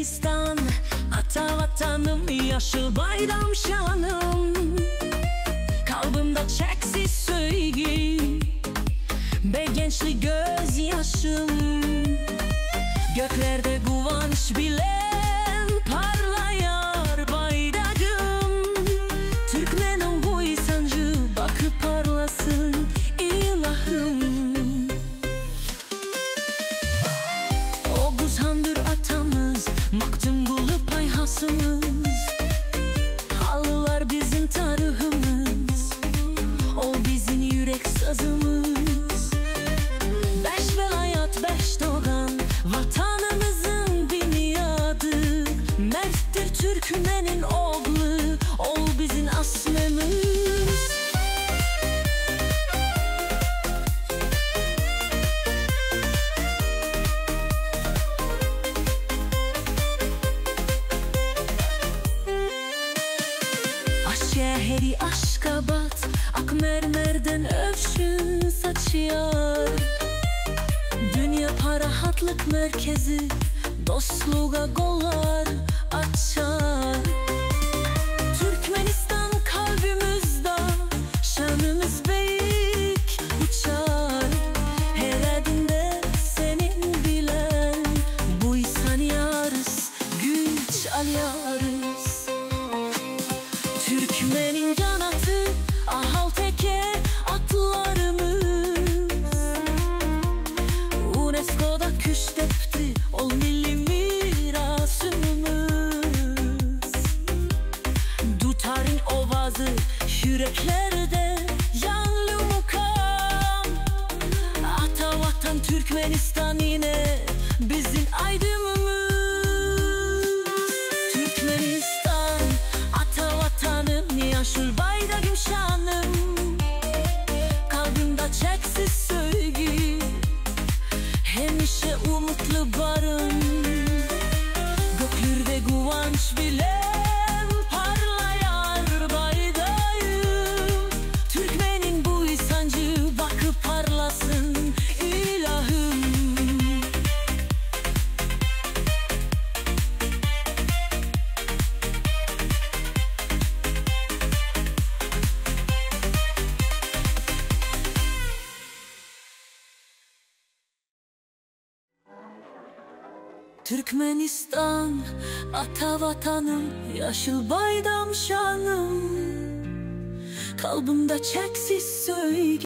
Türkmenistan, ata vatanım, yaşıl bayram şanım. Kalbimde çeksiz sevgi ve gençlik gözyaşım. Göklerde kıvanç bilen parlayar bayrağım. Türkmenin bu isancı bakıp parlasın ilahım. Oğuzhan'dır atamız, Maktum Gulu payhasımız. Halılar bizim tarihimiz, o bizim yürek sazımız. Beş velayet beş doğan, vatanımızın biniyadı. Merttir Türkmenin oğlu, ol bizim asmemiz. Şehri Aşkabat, Akmermer'den övşün saçıyor. Dünya para hatlık merkezi, dostluğa kollar açar. Türkmenistan kalbimizde, şanımız büyük uçar. Her adımda senin bilen, bu insan yarız, güç alıyoruz. Türkmenin canatı, ahal teke atlarımız. UNESCO'da küstepti, ol milli mirasımız. Dutarın ovazı, yüreklerde yanlı mukam. Ata vatan Türkmenistan yine bizim aydınımız. Türkmenistan, ata vatanım, yaşıl bayrağım şanım. Kalbimde çeksiz sevgi, hemişe umutlu varım. Göklerde kıvanç bilen parlayar bayrağım. Türkmenin bu isancı bakıp parlasın ilahım. Türkmenistan, ata vatanım, yaşıl bayram şanım. Kalbimde çeksiz sevgi.